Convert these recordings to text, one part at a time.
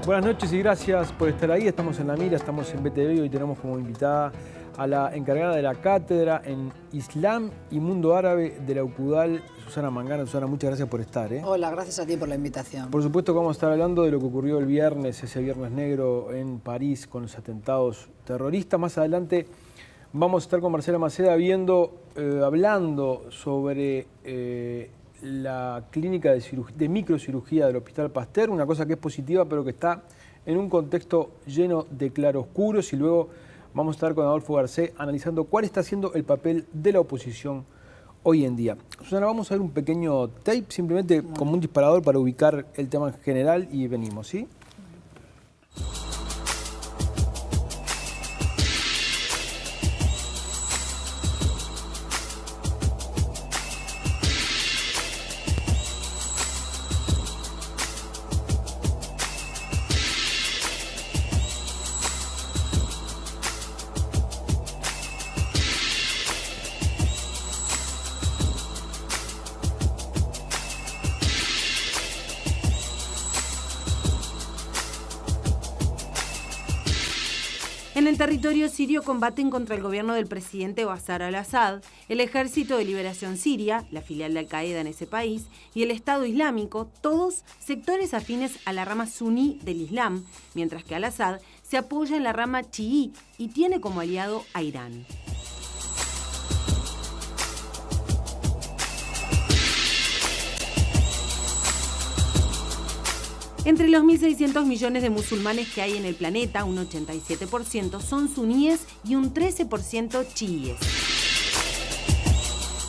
Buenas noches y gracias por estar ahí. Estamos en La Mira, estamos en BTV y hoy tenemos como invitada a la encargada de la cátedra en Islam y Mundo Árabe de la UCUDAL, Susana Mangano. Susana, muchas gracias por estar. Hola, gracias a ti por la invitación. Por supuesto que vamos a estar hablando de lo que ocurrió el viernes, ese viernes negro en París con los atentados terroristas. Más adelante vamos a estar con Marcela Maceda hablando sobre la clínica de microcirugía del Hospital Pasteur, una cosa que es positiva pero que está en un contexto lleno de claroscuros, y luego vamos a estar con Adolfo Garcés analizando cuál está siendo el papel de la oposición hoy en día. Susana, vamos a ver un pequeño tape, simplemente como un disparador para ubicar el tema en general y venimos, ¿sí? En el territorio sirio combaten contra el gobierno del presidente Bashar al-Assad, el Ejército de Liberación Siria, la filial de Al-Qaeda en ese país, y el Estado Islámico, todos sectores afines a la rama suní del Islam, mientras que al-Assad se apoya en la rama chií y tiene como aliado a Irán. Entre los 1.600 millones de musulmanes que hay en el planeta, un 87% son suníes y un 13% chiíes.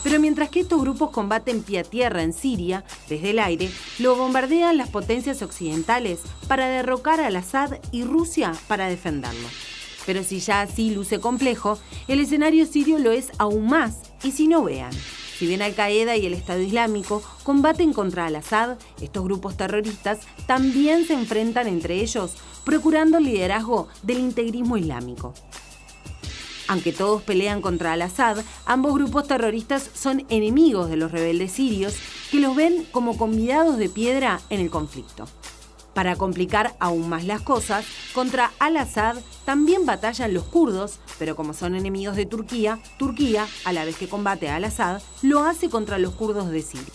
Pero mientras que estos grupos combaten pie a tierra en Siria, desde el aire, lo bombardean las potencias occidentales para derrocar al Assad y Rusia para defenderlo. Pero si ya así luce complejo, el escenario sirio lo es aún más, y si no, vean. Si bien Al-Qaeda y el Estado Islámico combaten contra al-Assad, estos grupos terroristas también se enfrentan entre ellos, procurando el liderazgo del integrismo islámico. Aunque todos pelean contra al-Assad, ambos grupos terroristas son enemigos de los rebeldes sirios, que los ven como convidados de piedra en el conflicto. Para complicar aún más las cosas, contra al-Assad también batallan los kurdos, pero como son enemigos de Turquía, a la vez que combate a al-Assad, lo hace contra los kurdos de Siria.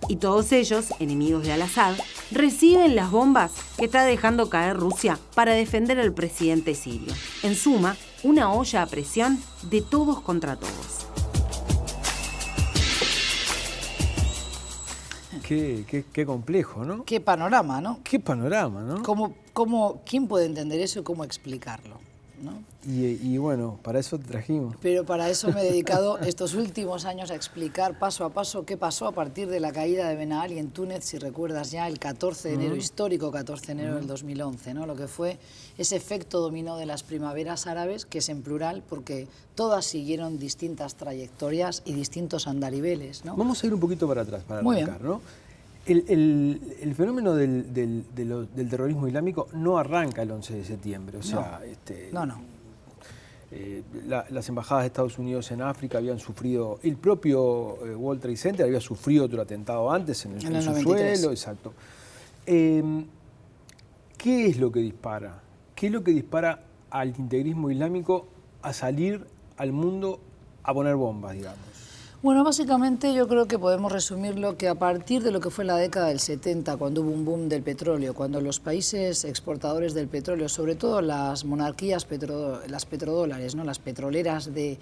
Y todos ellos, enemigos de al-Assad, reciben las bombas que está dejando caer Rusia para defender al presidente sirio. En suma, una olla a presión de todos contra todos. Qué complejo, ¿no? Qué panorama, ¿no? Qué panorama, ¿no? ¿Quién puede entender eso y cómo explicarlo, ¿no? Y bueno, para eso te trajimos. Pero para eso me he dedicado estos últimos años a explicar paso a paso qué pasó a partir de la caída de Ben Ali en Túnez, si recuerdas ya, el 14 de enero, histórico 14 de enero del 2011, ¿no? Lo que fue ese efecto dominó de las primaveras árabes, que es en plural porque todas siguieron distintas trayectorias y distintos andariveles, ¿no? Vamos a ir un poquito para atrás para arrancar, ¿no? El fenómeno del terrorismo islámico no arranca el 11 de septiembre, o sea... No. Las embajadas de Estados Unidos en África habían sufrido, el propio World Trade Center había sufrido otro atentado antes en su 93. suelo, exacto. ¿Qué es lo que dispara? ¿Qué es lo que dispara al integrismo islámico a salir al mundo a poner bombas, digamos? Bueno, básicamente yo creo que podemos resumirlo que a partir de lo que fue la década del 70, cuando hubo un boom del petróleo, cuando los países exportadores del petróleo, sobre todo las monarquías, las petrodólares, ¿no? Las petroleras de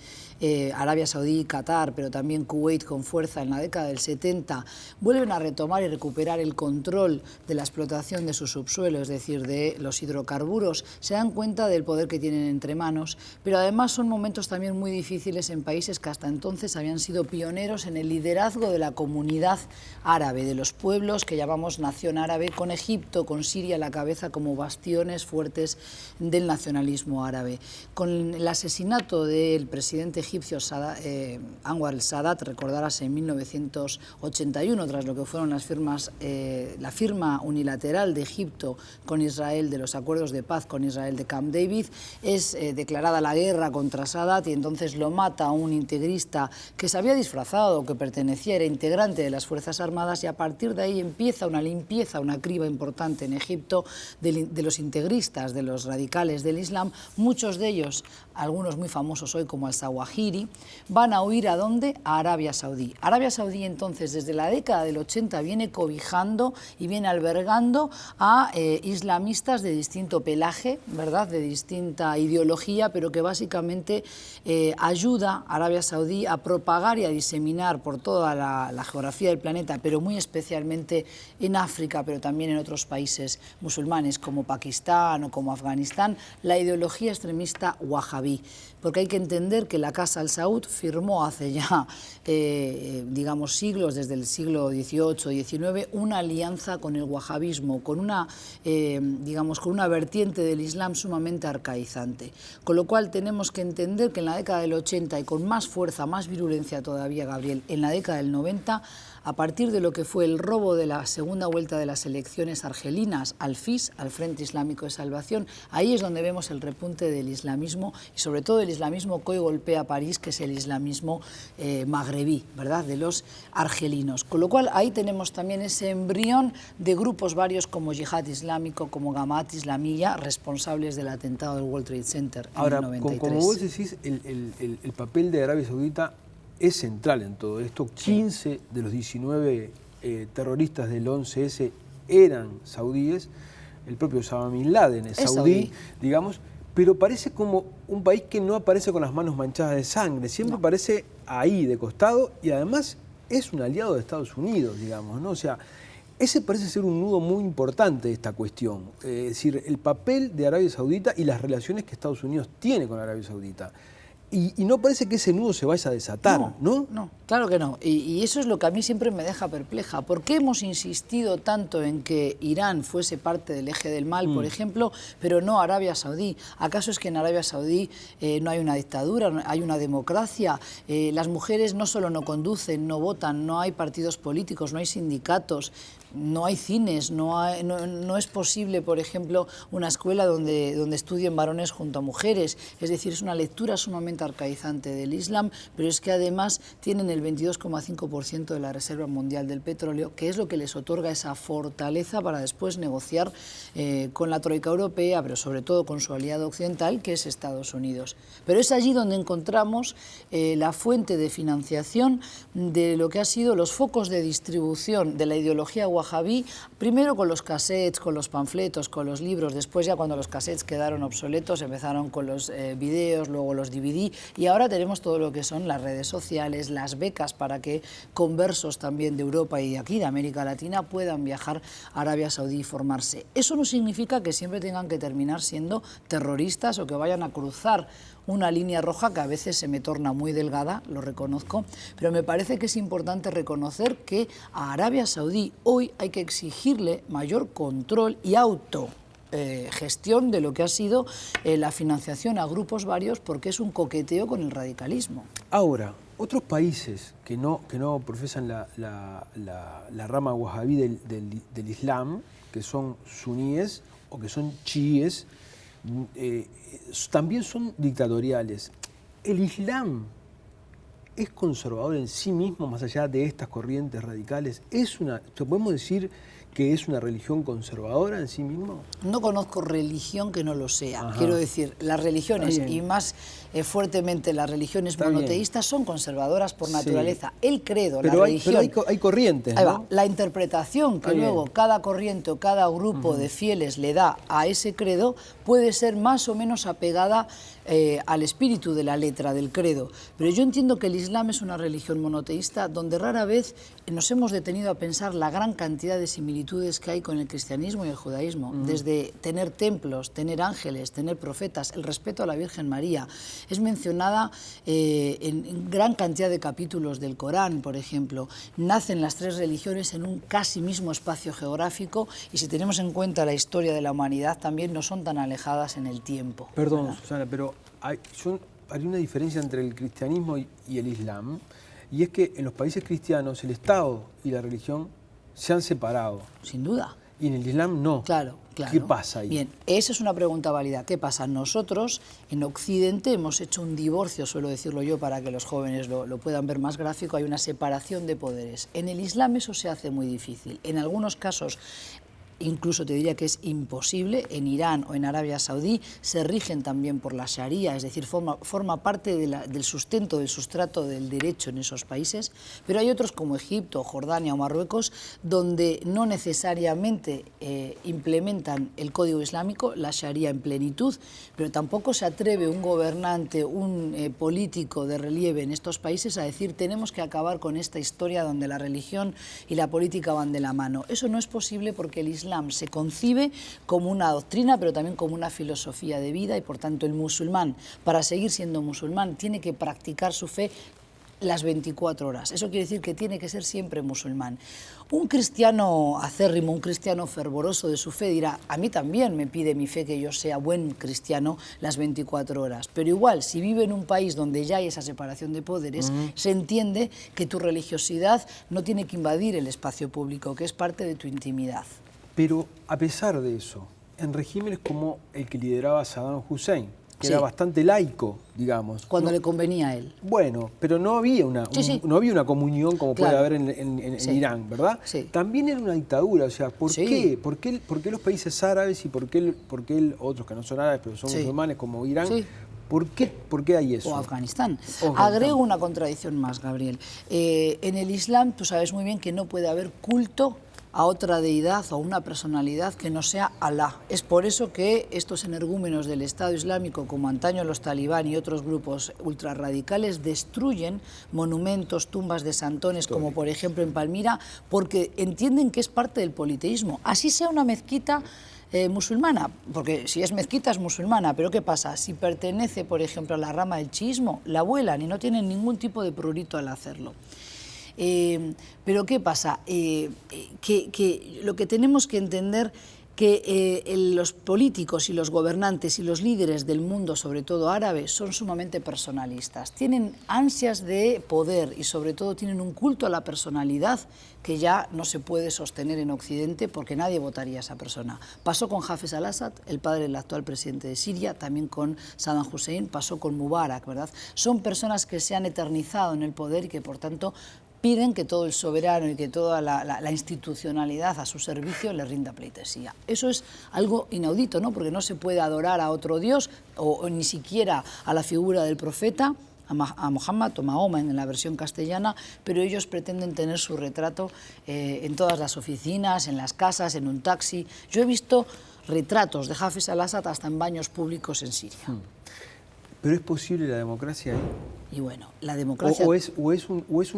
Arabia Saudí, Qatar, pero también Kuwait con fuerza en la década del 70, vuelven a retomar y recuperar el control de la explotación de su subsuelo, es decir, de los hidrocarburos, se dan cuenta del poder que tienen entre manos, pero además son momentos también muy difíciles en países que hasta entonces habían sido pioneros en el liderazgo de la comunidad árabe, de los pueblos que llamamos nación árabe, con Egipto, con Siria a la cabeza como bastiones fuertes del nacionalismo árabe. Con el asesinato del presidente egipcio Anwar el-Sadat, recordarás, en 1981, tras lo que fueron la firma unilateral de Egipto con Israel de los acuerdos de paz con Israel de Camp David, es declarada la guerra contra Sadat y entonces lo mata un integrista que se había disfrazado, que pertenecía, era integrante de las Fuerzas Armadas, y a partir de ahí empieza una limpieza, una criba importante en Egipto de los integristas, de los radicales del Islam. Muchos de ellos, algunos muy famosos hoy como al-Zawahiri, van a huir ¿a dónde? A Arabia Saudí. Arabia Saudí entonces desde la década del 80 viene cobijando y viene albergando a islamistas de distinto pelaje, ¿verdad?, de distinta ideología, pero que básicamente ayuda a Arabia Saudí a propagar y a diseminar por toda la geografía del planeta, pero muy especialmente en África, pero también en otros países musulmanes como Pakistán o como Afganistán, la ideología extremista wahabí. Porque hay que entender que la Casa Al Saud firmó hace ya, digamos, siglos, desde el siglo XVIII, XIX, una alianza con el wahabismo, con una, digamos, con una vertiente del Islam sumamente arcaizante. Con lo cual tenemos que entender que en la década del 80 y con más fuerza, más virulencia todavía, Gabriel, en la década del 90, a partir de lo que fue el robo de la segunda vuelta de las elecciones argelinas al FIS, al Frente Islámico de Salvación, ahí es donde vemos el repunte del islamismo y sobre todo el islamismo que hoy golpea París, que es el islamismo magrebí, ¿verdad?, de los argelinos. Con lo cual ahí tenemos también ese embrión de grupos varios como Yihad Islámico, como Jamaat Islamiyya, responsables del atentado del World Trade Center en el 93. Como vos decís, el papel de Arabia Saudita es central en todo esto. 15 de los 19 terroristas del 11S eran saudíes. El propio Osama Bin Laden es saudí, digamos, pero parece como un país que no aparece con las manos manchadas de sangre, siempre aparece ahí de costado y además es un aliado de Estados Unidos, digamos, ¿no? O sea, ese parece ser un nudo muy importante de esta cuestión, es decir, el papel de Arabia Saudita y las relaciones que Estados Unidos tiene con Arabia Saudita. Y no parece que ese nudo se vaya a desatar, ¿no? No, claro que no. Y eso es lo que a mí siempre me deja perpleja. ¿Por qué hemos insistido tanto en que Irán fuese parte del eje del mal, por ejemplo, pero no Arabia Saudí? ¿Acaso es que en Arabia Saudí no hay una dictadura, no hay una democracia? Las mujeres no solo no conducen, no votan, no hay partidos políticos, no hay sindicatos, no hay cines, no es posible, por ejemplo, una escuela donde estudien varones junto a mujeres. Es decir, es una lectura sumamente arcaizante del Islam, pero es que además tienen el 22,5% de la reserva mundial del petróleo, que es lo que les otorga esa fortaleza para después negociar con la troika europea, pero sobre todo con su aliado occidental, que es Estados Unidos. Pero es allí donde encontramos la fuente de financiación de lo que ha sido los focos de distribución de la ideología wahabí, primero con los cassettes, con los panfletos, con los libros, después ya cuando los cassettes quedaron obsoletos empezaron con los videos, luego los DVD, y ahora tenemos todo lo que son las redes sociales, las becas para que conversos también de Europa y de aquí, de América Latina, puedan viajar a Arabia Saudí y formarse. Eso no significa que siempre tengan que terminar siendo terroristas o que vayan a cruzar una línea roja que a veces se me torna muy delgada, lo reconozco, pero me parece que es importante reconocer que a Arabia Saudí hoy hay que exigirle mayor control y gestión de lo que ha sido la financiación a grupos varios, porque es un coqueteo con el radicalismo. Ahora, otros países que no profesan la rama wahabí del Islam, que son suníes o que son chiíes, también son dictatoriales. ¿El Islam es conservador en sí mismo, más allá de estas corrientes radicales? ¿Podemos decir que es una religión conservadora en sí mismo? No conozco religión que no lo sea. Quiero decir, las religiones, y más fuertemente las religiones monoteístas, son conservadoras por naturaleza. El credo, pero la religión... Pero hay corrientes, ¿no? Ahí va. La interpretación que luego cada corriente o cada grupo de fieles le da a ese credo puede ser más o menos apegada al espíritu de la letra del credo. Pero yo entiendo que el Islam es una religión monoteísta donde rara vez nos hemos detenido a pensar la gran cantidad de similitudes que hay con el cristianismo y el judaísmo. Desde tener templos, tener ángeles, tener profetas, el respeto a la Virgen María. Es mencionada en gran cantidad de capítulos del Corán, por ejemplo. Nacen las tres religiones en un casi mismo espacio geográfico y si tenemos en cuenta la historia de la humanidad también no son tan alejadas en el tiempo. Perdón, ¿verdad? Susana, pero hay una diferencia entre el cristianismo y el Islam, y es que en los países cristianos el Estado y la religión se han separado. Sin duda. y en el Islam no. Claro, claro. ¿Qué pasa ahí? Bien, esa es una pregunta válida. ¿Qué pasa? Nosotros en Occidente hemos hecho un divorcio, suelo decirlo yo para que los jóvenes lo puedan ver más gráfico, hay una separación de poderes. En el Islam eso se hace muy difícil. En algunos casos, incluso te diría que es imposible. En Irán o en Arabia Saudí se rigen también por la Sharia, es decir, forma parte del sustento, del sustrato del derecho en esos países, pero hay otros como Egipto, Jordania o Marruecos, donde no necesariamente implementan el código islámico, la Sharia en plenitud, pero tampoco se atreve un gobernante, un político de relieve en estos países a decir tenemos que acabar con esta historia donde la religión y la política van de la mano. Eso no es posible porque el Islam se concibe como una doctrina, pero también como una filosofía de vida y, por tanto, el musulmán, para seguir siendo musulmán, tiene que practicar su fe las 24 horas. Eso quiere decir que tiene que ser siempre musulmán. Un cristiano acérrimo, un cristiano fervoroso de su fe dirá, a mí también me pide mi fe que yo sea buen cristiano las 24 horas, pero igual, si vive en un país donde ya hay esa separación de poderes, se entiende que tu religiosidad no tiene que invadir el espacio público, que es parte de tu intimidad. Pero a pesar de eso, en regímenes como el que lideraba Saddam Hussein, que era bastante laico, digamos. Cuando le convenía a él. Bueno, pero no había una, no había una comunión como puede haber en Irán, ¿verdad? Sí. También era una dictadura, o sea, ¿por qué? ¿Por qué los países árabes y por qué otros que no son árabes, pero son musulmanes como Irán? ¿Por qué hay eso? O Afganistán. Agrego una contradicción más, Gabriel. En el Islam, tú sabes muy bien que no puede haber culto a otra deidad o una personalidad que no sea Alá. Es por eso que estos energúmenos del Estado Islámico, como antaño los talibán y otros grupos ultrarradicales, destruyen monumentos, tumbas de santones, como por ejemplo en Palmira, porque entienden que es parte del politeísmo. Así sea una mezquita musulmana, porque si es mezquita es musulmana, pero ¿qué pasa? Si pertenece, por ejemplo, a la rama del chiismo, la vuelan y no tienen ningún tipo de prurito al hacerlo. Pero ¿qué pasa? Que lo que tenemos que entender que los políticos y los gobernantes y los líderes del mundo, sobre todo árabe, son sumamente personalistas. Tienen ansias de poder y sobre todo tienen un culto a la personalidad que ya no se puede sostener en Occidente porque nadie votaría a esa persona. Pasó con Hafez al-Assad, el padre del actual presidente de Siria, también con Saddam Hussein, pasó con Mubarak, ¿verdad? Son personas que se han eternizado en el poder y que por tanto piden que todo el soberano y que toda la institucionalidad a su servicio le rinda pleitesía. Eso es algo inaudito, ¿no? Porque no se puede adorar a otro Dios o ni siquiera a la figura del profeta, a Muhammad o Mahoma en la versión castellana, pero ellos pretenden tener su retrato en todas las oficinas, en las casas, en un taxi. Yo he visto retratos de Hafez al-Assad hasta en baños públicos en Siria. ¿Pero es posible la democracia ahí? Y bueno, la democracia... ¿O es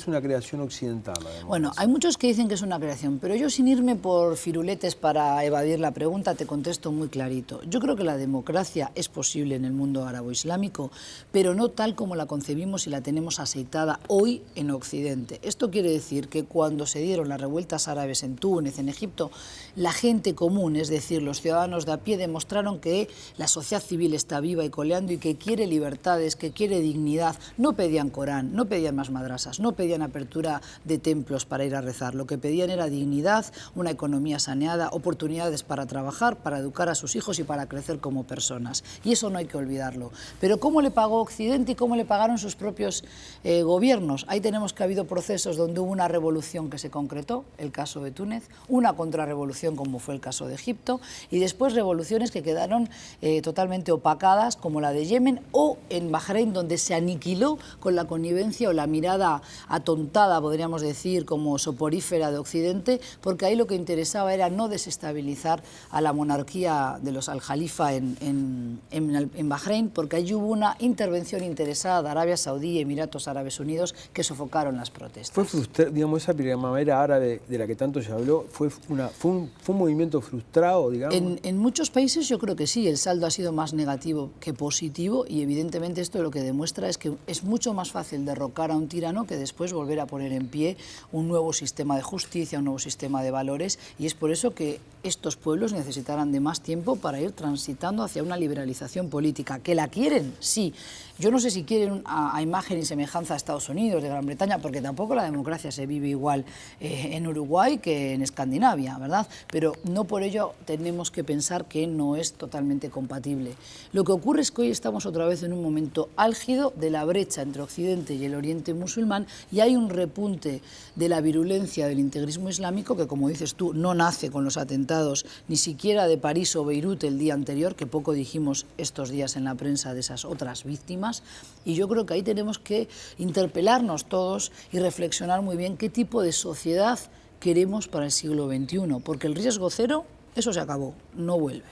una creación occidental la democracia? Bueno, hay muchos que dicen que es una creación, pero yo sin irme por firuletes para evadir la pregunta te contesto muy clarito. Yo creo que la democracia es posible en el mundo árabo-islámico, pero no tal como la concebimos y la tenemos aceitada hoy en Occidente. Esto quiere decir que cuando se dieron las revueltas árabes en Túnez, en Egipto, la gente común, es decir, los ciudadanos de a pie, demostraron que la sociedad civil está viva y coleando y que quiere libertades, que quiere dignidad. No pedían Corán, no pedían más madrasas, no pedían apertura de templos para ir a rezar. Lo que pedían era dignidad, una economía saneada, oportunidades para trabajar, para educar a sus hijos y para crecer como personas. Y eso no hay que olvidarlo. Pero ¿cómo le pagó Occidente y cómo le pagaron sus propios gobiernos? Ahí tenemos que ha habido procesos donde hubo una revolución que se concretó, el caso de Túnez, una contrarrevolución como fue el caso de Egipto, y después revoluciones que quedaron totalmente opacadas, como la de Yemen, o en Bahrein, donde se aniquiló con la connivencia o la mirada atontada, podríamos decir, como soporífera de Occidente, porque ahí lo que interesaba era no desestabilizar a la monarquía de los al-Jalifa en Bahrein, porque allí hubo una intervención interesada de Arabia Saudí y Emiratos Árabes Unidos que sofocaron las protestas. Digamos, esa primavera árabe de la que tanto se habló, ¿fue un movimiento frustrado, digamos? En muchos países yo creo que sí, el saldo ha sido más negativo que positivo y evidentemente esto lo que demuestra es que es mucho más fácil derrocar a un tirano que después volver a poner en pie un nuevo sistema de justicia, un nuevo sistema de valores, y es por eso que estos pueblos necesitarán de más tiempo para ir transitando hacia una liberalización política. ¿Que la quieren? Sí. Yo no sé si quieren a imagen y semejanza a Estados Unidos, de Gran Bretaña, porque tampoco la democracia se vive igual en Uruguay que en Escandinavia, ¿verdad? Pero no por ello tenemos que pensar que no es totalmente compatible. Lo que ocurre es que hoy estamos otra vez en un momento álgido de la brecha entre Occidente y el Oriente musulmán, y hay un repunte de la virulencia del integrismo islámico que, como dices tú, no nace con los atentados ni siquiera de París o Beirut el día anterior, que poco dijimos estos días en la prensa de esas otras víctimas. Y yo creo que ahí tenemos que interpelarnos todos y reflexionar muy bien qué tipo de sociedad queremos para el siglo XXI, porque el riesgo cero, eso se acabó, no vuelve.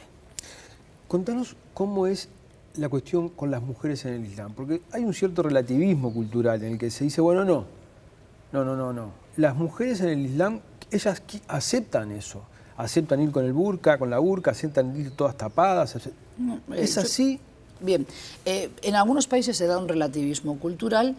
Contanos cómo es la cuestión con las mujeres en el Islam, porque hay un cierto relativismo cultural en el que se dice, bueno, no. Las mujeres en el Islam, ellas aceptan eso, aceptan ir con el burka, con la burka, aceptan ir todas tapadas. ¿Es así? Bien, en algunos países se da un relativismo cultural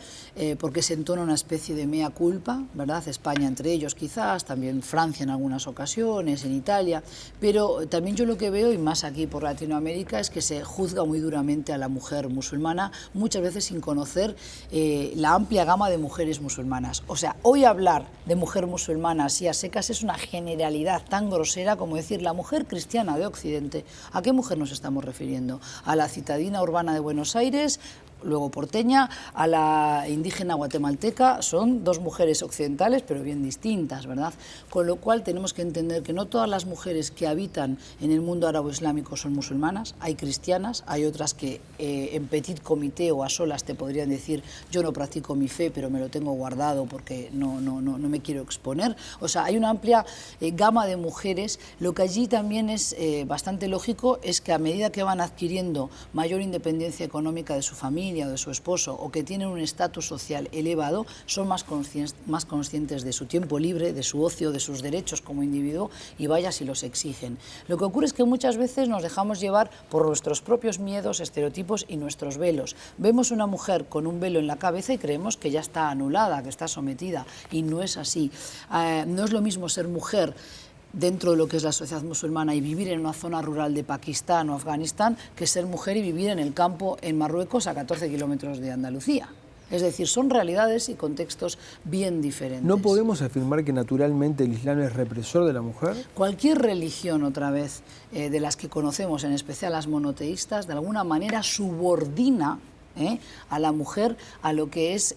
porque se entona una especie de mea culpa, ¿verdad? España entre ellos quizás, también Francia en algunas ocasiones, en Italia, pero también yo lo que veo, y más aquí por Latinoamérica, es que se juzga muy duramente a la mujer musulmana, muchas veces sin conocer la amplia gama de mujeres musulmanas. O sea, hoy hablar de mujer musulmana así a secas es una generalidad tan grosera como decir la mujer cristiana de Occidente. ¿A qué mujer nos estamos refiriendo? ¿A la citadina urbana de Buenos Aires, luego porteña, a la indígena guatemalteca? Son dos mujeres occidentales, pero bien distintas, ¿verdad? Con lo cual tenemos que entender que no todas las mujeres que habitan en el mundo árabe-islámico son musulmanas, hay cristianas, hay otras que en petit comité o a solas te podrían decir yo no practico mi fe, pero me lo tengo guardado porque no me quiero exponer. O sea, hay una amplia gama de mujeres. Lo que allí también es bastante lógico es que a medida que van adquiriendo mayor independencia económica de su familia o de su esposo, o que tienen un estatus social elevado, son más conscientes de su tiempo libre, de su ocio, de sus derechos como individuo, y vaya si los exigen. Lo que ocurre es que muchas veces nos dejamos llevar por nuestros propios miedos, estereotipos y nuestros velos. Vemos una mujer con un velo en la cabeza y creemos que ya está anulada, que está sometida, y no es así. No es lo mismo ser mujer dentro de lo que es la sociedad musulmana y vivir en una zona rural de Pakistán o Afganistán que ser mujer y vivir en el campo en Marruecos a 14 kilómetros de Andalucía. Es decir, son realidades y contextos bien diferentes. ¿No podemos afirmar que naturalmente el Islam es represor de la mujer? Cualquier religión, otra vez, de las que conocemos, en especial las monoteístas, de alguna manera subordina a la mujer a lo que es,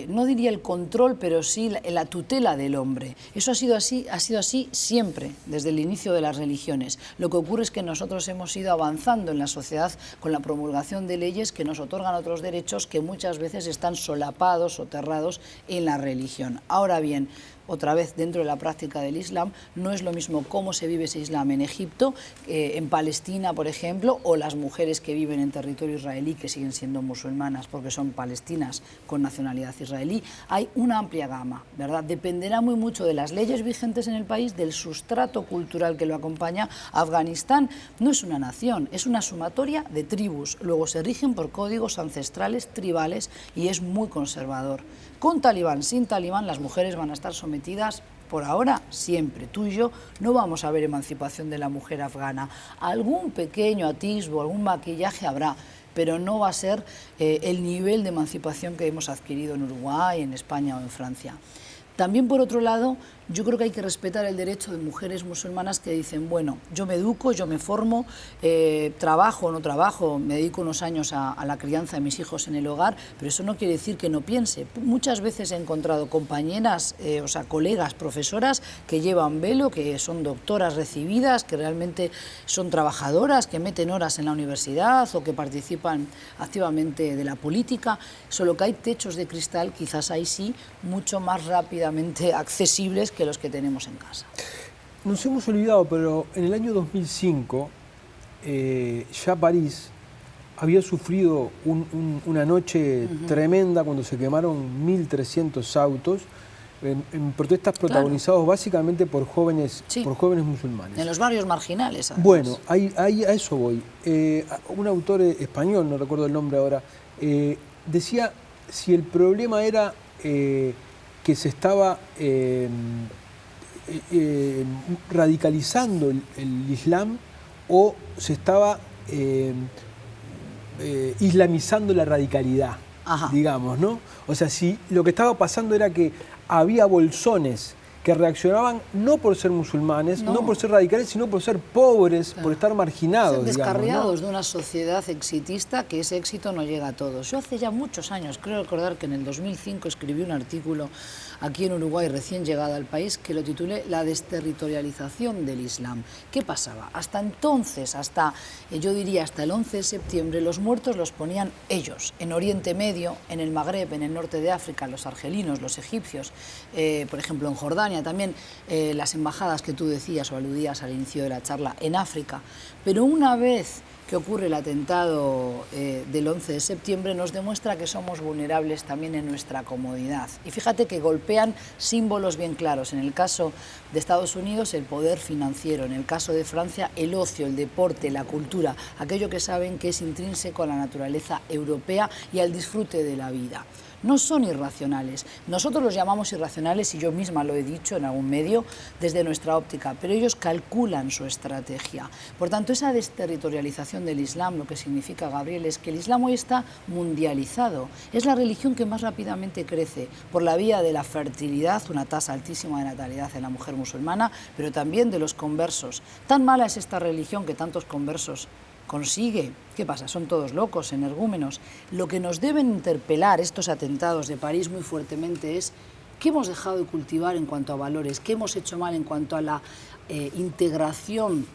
no diría el control, pero sí la tutela del hombre. Eso ha sido así siempre, desde el inicio de las religiones. Lo que ocurre es que nosotros hemos ido avanzando en la sociedad con la promulgación de leyes que nos otorgan otros derechos que muchas veces están solapados, soterrados en la religión. Ahora bien, otra vez dentro de la práctica del Islam, no es lo mismo cómo se vive ese Islam en Egipto, en Palestina, por ejemplo, o las mujeres que viven en territorio israelí que siguen siendo musulmanas porque son palestinas con nacionalidad israelí. Hay una amplia gama, ¿verdad? Dependerá muy mucho de las leyes vigentes en el país, del sustrato cultural que lo acompaña. Afganistán no es una nación, es una sumatoria de tribus. Luego se rigen por códigos ancestrales, tribales, y es muy conservador. Con talibán, sin talibán, las mujeres van a estar sometidas por ahora siempre. Tú y yo no vamos a ver emancipación de la mujer afgana. Algún pequeño atisbo, algún maquillaje habrá, pero no va a ser el nivel de emancipación que hemos adquirido en Uruguay, en España o en Francia. También, por otro lado, yo creo que hay que respetar el derecho de mujeres musulmanas que dicen, bueno, yo me educo, yo me formo, trabajo o no trabajo, me dedico unos años a la crianza de mis hijos en el hogar, pero eso no quiere decir que no piense. Muchas veces he encontrado compañeras, o sea, colegas, profesoras que llevan velo, que son doctoras recibidas, que realmente son trabajadoras, que meten horas en la universidad o que participan activamente de la política, solo que hay techos de cristal, quizás ahí sí, mucho más rápidamente accesibles que los que tenemos en casa. Nos hemos olvidado, pero en el año 2005 ya París había sufrido una noche tremenda cuando se quemaron 1.300 autos en protestas protagonizados básicamente por jóvenes musulmanes. En los barrios marginales, además. Bueno, ahí a eso voy. Un autor español, no recuerdo el nombre ahora, decía si el problema era que se estaba radicalizando el Islam o se estaba islamizando la radicalidad, digamos, ¿no? O sea, si lo que estaba pasando era que había bolsones que reaccionaban no por ser musulmanes, no por ser radicales, sino por ser pobres, por estar marginados. Ser descarriados, digamos, ¿no? de una sociedad exitista, que ese éxito no llega a todos. Yo hace ya muchos años, creo recordar que en el 2005 escribí un artículo aquí en Uruguay, recién llegada al país, que lo titulé La desterritorialización del Islam. ¿Qué pasaba? Hasta entonces, yo diría hasta el 11 de septiembre, los muertos los ponían ellos, en Oriente Medio, en el Magreb, en el norte de África, los argelinos, los egipcios, por ejemplo en Jordania, también las embajadas que tú decías o aludías al inicio de la charla, en África. Pero una vez que ocurre el atentado del 11 de septiembre, nos demuestra que somos vulnerables también en nuestra comodidad. Y fíjate que golpean símbolos bien claros. En el caso de Estados Unidos, el poder financiero. En el caso de Francia, el ocio, el deporte, la cultura, aquello que saben que es intrínseco a la naturaleza europea y al disfrute de la vida. No son irracionales. Nosotros los llamamos irracionales, y yo misma lo he dicho en algún medio, desde nuestra óptica, pero ellos calculan su estrategia. Por tanto, esa desterritorialización del Islam, lo que significa, Gabriel, es que el Islam hoy está mundializado. Es la religión que más rápidamente crece por la vía de la fertilidad, una tasa altísima de natalidad en la mujer musulmana, pero también de los conversos. Tan mala es esta religión que tantos conversos consigue. ¿Qué pasa? Son todos locos, energúmenos. Lo que nos deben interpelar estos atentados de París muy fuertemente es qué hemos dejado de cultivar en cuanto a valores, qué hemos hecho mal en cuanto a la integración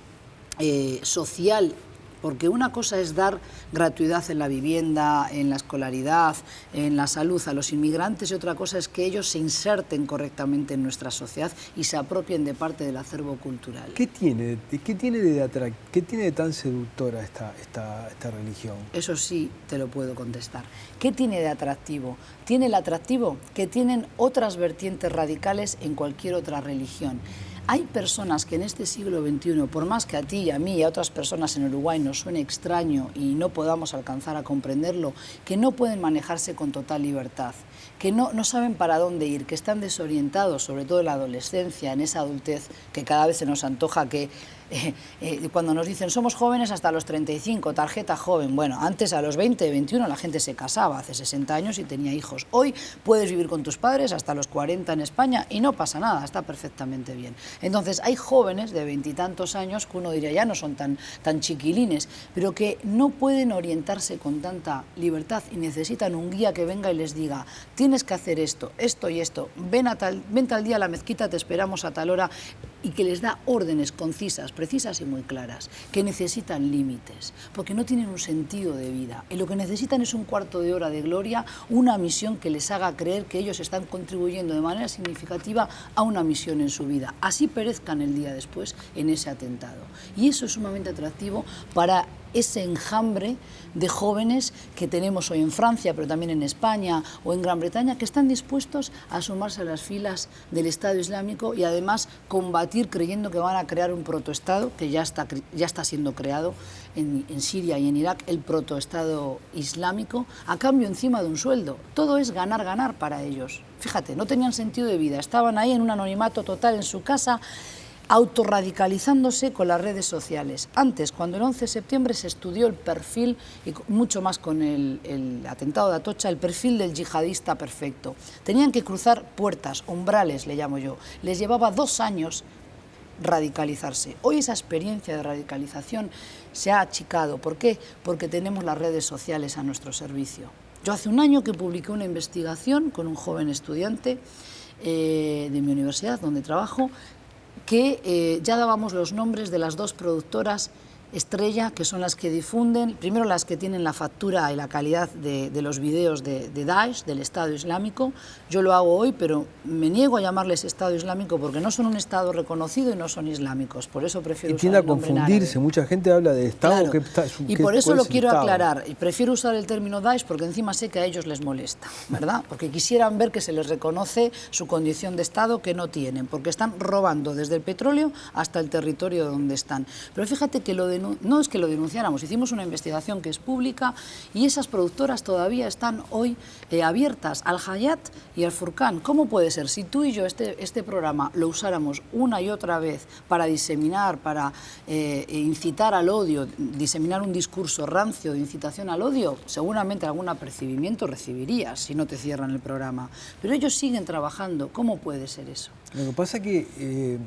social. Porque una cosa es dar gratuidad en la vivienda, en la escolaridad, en la salud a los inmigrantes, y otra cosa es que ellos se inserten correctamente en nuestra sociedad y se apropien de parte del acervo cultural. ¿Qué tiene de tan seductora esta religión? Eso sí te lo puedo contestar. ¿Qué tiene de atractivo? Tiene el atractivo que tienen otras vertientes radicales en cualquier otra religión. Hay personas que en este siglo XXI, por más que a ti y a mí y a otras personas en Uruguay nos suene extraño y no podamos alcanzar a comprenderlo, que no pueden manejarse con total libertad, que no saben para dónde ir, que están desorientados, sobre todo en la adolescencia, en esa adultez que cada vez se nos antoja que... cuando nos dicen somos jóvenes hasta los 35, tarjeta joven. Bueno, antes a los 20, 21 la gente se casaba, hace 60 años y tenía hijos. Hoy puedes vivir con tus padres hasta los 40 en España y no pasa nada, está perfectamente bien. Entonces hay jóvenes de 20 y tantos años que uno diría ya no son tan chiquilines, pero que no pueden orientarse con tanta libertad y necesitan un guía que venga y les diga tienes que hacer esto, esto y esto, ven tal día a la mezquita, te esperamos a tal hora, y que les da órdenes concisas, precisas y muy claras, que necesitan límites, porque no tienen un sentido de vida. Y lo que necesitan es un cuarto de hora de gloria, una misión que les haga creer que ellos están contribuyendo de manera significativa a una misión en su vida. Así perezcan el día después en ese atentado. Y eso es sumamente atractivo para ese enjambre de jóvenes que tenemos hoy en Francia, pero también en España o en Gran Bretaña, que están dispuestos a sumarse a las filas del Estado Islámico y además combatir creyendo que van a crear un protoestado, que ya está siendo creado en Siria y en Irak, el protoestado islámico, a cambio encima de un sueldo. Todo es ganar, ganar para ellos. Fíjate, no tenían sentido de vida, estaban ahí en un anonimato total en su casa, autorradicalizándose con las redes sociales. Antes, cuando el 11 de septiembre se estudió el perfil, y mucho más con el atentado de Atocha, el perfil del yihadista perfecto. Tenían que cruzar puertas, umbrales le llamo yo. Les llevaba 2 años radicalizarse. Hoy esa experiencia de radicalización se ha achicado. ¿Por qué? Porque tenemos las redes sociales a nuestro servicio. Yo hace un año que publiqué una investigación con un joven estudiante de mi universidad, donde trabajo, que ya dábamos los nombres de las 2 productoras estrella, que son las que difunden, primero las que tienen la factura y la calidad de los videos de Daesh, del Estado Islámico. Yo lo hago hoy, pero me niego a llamarles Estado Islámico porque no son un Estado reconocido y no son islámicos. Por eso prefiero usar el nombre en árabe. Y tiende a confundirse, mucha gente habla de Estado. Claro. Y por eso lo quiero aclarar. Y prefiero usar el término Daesh porque encima sé que a ellos les molesta, ¿verdad? Porque quisieran ver que se les reconoce su condición de Estado, que no tienen, porque están robando desde el petróleo hasta el territorio donde están. Pero fíjate que lo de no es que lo denunciáramos, hicimos una investigación que es pública y esas productoras todavía están hoy abiertas, Al Hayat y Al Furqan. ¿Cómo puede ser? Si tú y yo este programa lo usáramos una y otra vez para diseminar, para incitar al odio, diseminar un discurso rancio de incitación al odio, seguramente algún apercibimiento recibirías si no te cierran el programa. Pero ellos siguen trabajando. ¿Cómo puede ser eso? Lo que pasa es que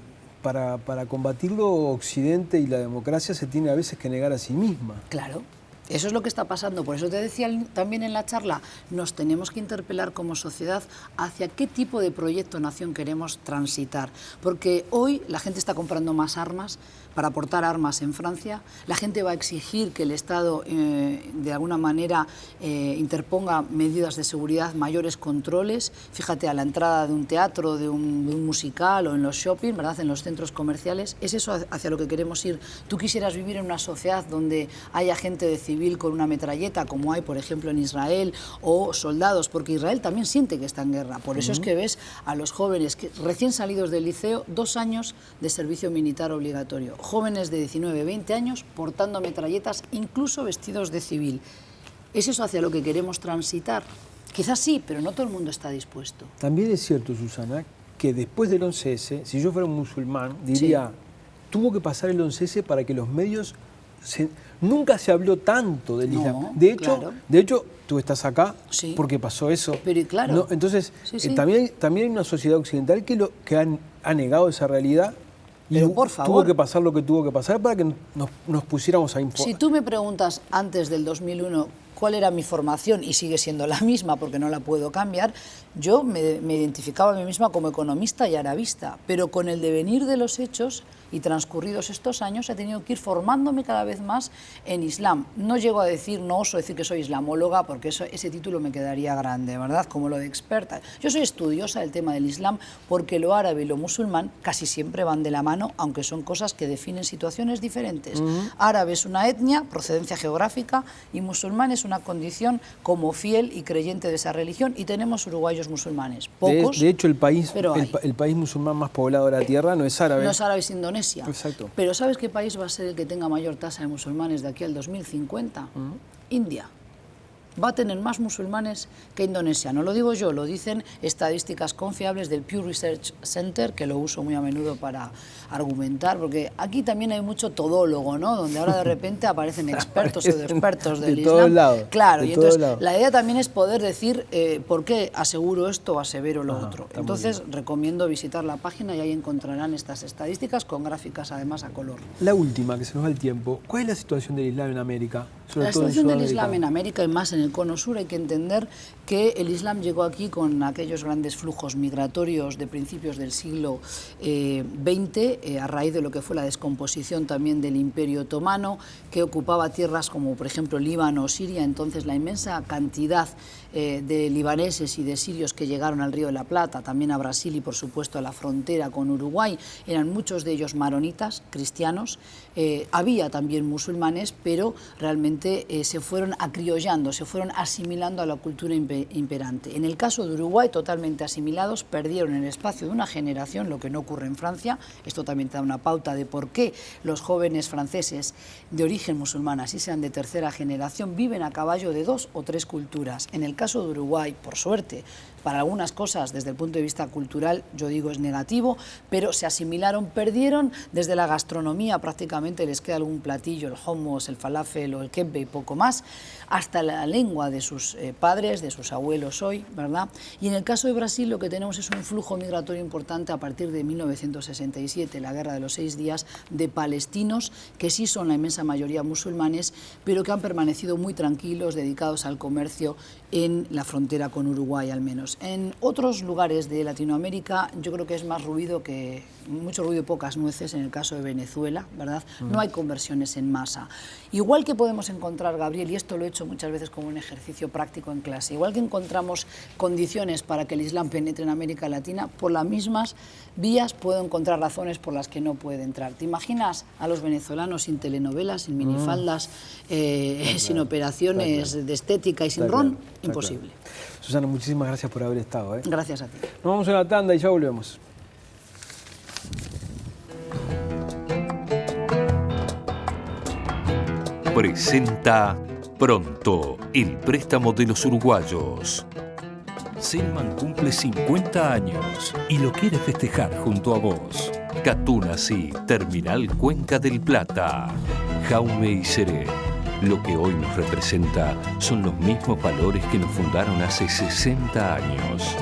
para combatirlo Occidente y la democracia se tiene a veces que negar a sí misma. Claro. Eso es lo que está pasando. Por eso te decía también en la charla, nos tenemos que interpelar como sociedad hacia qué tipo de proyecto nación queremos transitar. Porque hoy la gente está comprando más armas para aportar armas en Francia. La gente va a exigir que el Estado, de alguna manera, interponga medidas de seguridad, mayores controles. Fíjate, a la entrada de un teatro, de un musical o en los shopping, ¿verdad?, en los centros comerciales. ¿Es eso hacia lo que queremos ir? ¿Tú quisieras vivir en una sociedad donde haya gente de civil con una metralleta, como hay, por ejemplo, en Israel, o soldados? Porque Israel también siente que está en guerra. Por eso es que ves a los jóvenes que, recién salidos del liceo, 2 años de servicio militar obligatorio. Jóvenes de 19, 20 años portando metralletas, incluso vestidos de civil. ¿Es eso hacia lo que queremos transitar? Quizás sí, pero no todo el mundo está dispuesto. También es cierto, Susana, que después del 11S, si yo fuera un musulmán, diría, tuvo que pasar el 11S para que los medios... Nunca se habló tanto del Islam. De hecho, tú estás acá porque pasó eso. Pero claro. ¿No? Entonces, también hay una sociedad occidental que ha negado esa realidad. Pero por favor, tuvo que pasar lo que tuvo que pasar para que nos pusiéramos a informar. Si tú me preguntas antes del 2001 cuál era mi formación, y sigue siendo la misma porque no la puedo cambiar, yo me identificaba a mí misma como economista y arabista, pero con el devenir de los hechos y transcurridos estos años he tenido que ir formándome cada vez más en Islam. No llego a decir, no oso decir que soy islamóloga porque ese título me quedaría grande, ¿verdad?, como lo de experta. Yo soy estudiosa del tema del Islam porque lo árabe y lo musulmán casi siempre van de la mano, aunque son cosas que definen situaciones diferentes. Árabe es una etnia, procedencia geográfica, y musulmán es una condición como fiel y creyente de esa religión, y tenemos uruguayos musulmanes, pocos. De hecho, el país musulmán más poblado de la tierra no es árabe. No es árabe, es Indonesia. Exacto. Pero ¿sabes qué país va a ser el que tenga mayor tasa de musulmanes de aquí al 2050? India. Va a tener más musulmanes que Indonesia. No lo digo yo, lo dicen estadísticas confiables del Pew Research Center, que lo uso muy a menudo para argumentar, porque aquí también hay mucho todólogo, ¿no?, donde ahora de repente aparecen expertos o expertos del Islam. Todos lados. Claro, y entonces la idea también es poder decir por qué aseguro esto o asevero lo otro. Entonces recomiendo visitar la página y ahí encontrarán estas estadísticas con gráficas además a color. La última, que se nos va el tiempo. ¿Cuál es la situación del Islam en América? La situación del Islam en América y más en el Cono Sur, hay que entender que el Islam llegó aquí con aquellos grandes flujos migratorios de principios del siglo XX, a raíz de lo que fue la descomposición también del Imperio Otomano, que ocupaba tierras como por ejemplo Líbano o Siria. Entonces la inmensa cantidad de libaneses y de sirios que llegaron al Río de la Plata, también a Brasil y por supuesto a la frontera con Uruguay, eran muchos de ellos maronitas, cristianos. Había también musulmanes, pero realmente se fueron acriollando, se fueron asimilando a la cultura imperante. En el caso de Uruguay, totalmente asimilados, perdieron en el espacio de una generación, lo que no ocurre en Francia. Esto también te da una pauta de por qué los jóvenes franceses de origen musulmán, así sean de tercera generación, viven a caballo de 2 o 3 culturas. En el caso de Uruguay, por suerte, para algunas cosas desde el punto de vista cultural, yo digo es negativo, pero se asimilaron, perdieron desde la gastronomía, prácticamente les queda algún platillo, el hummus, el falafel o el kebbe y poco más, hasta la lengua de sus padres, de sus abuelos hoy, ¿verdad? Y en el caso de Brasil lo que tenemos es un flujo migratorio importante a partir de 1967, la Guerra de los 6 días, de palestinos que sí son la inmensa mayoría musulmanes, pero que han permanecido muy tranquilos, dedicados al comercio en la frontera con Uruguay al menos. En otros lugares de Latinoamérica yo creo que es más ruido mucho ruido y pocas nueces, en el caso de Venezuela, ¿verdad? No hay conversiones en masa. Igual que podemos encontrar, Gabriel, y esto lo he hecho muchas veces como un ejercicio práctico en clase, igual que encontramos condiciones para que el Islam penetre en América Latina, por las mismas vías puedo encontrar razones por las que no puede entrar. ¿Te imaginas a los venezolanos sin telenovelas, sin minifaldas, sin operaciones de estética y sin ron? Imposible. Susana, muchísimas gracias por haber estado. Gracias a ti. Nos vamos a una tanda y ya volvemos. presenta Pronto, el préstamo de los uruguayos. Selman cumple 50 años y lo quiere festejar junto a vos. Catunasi, Terminal Cuenca del Plata. Jaume y Seré. Lo que hoy nos representa son los mismos valores que nos fundaron hace 60 años.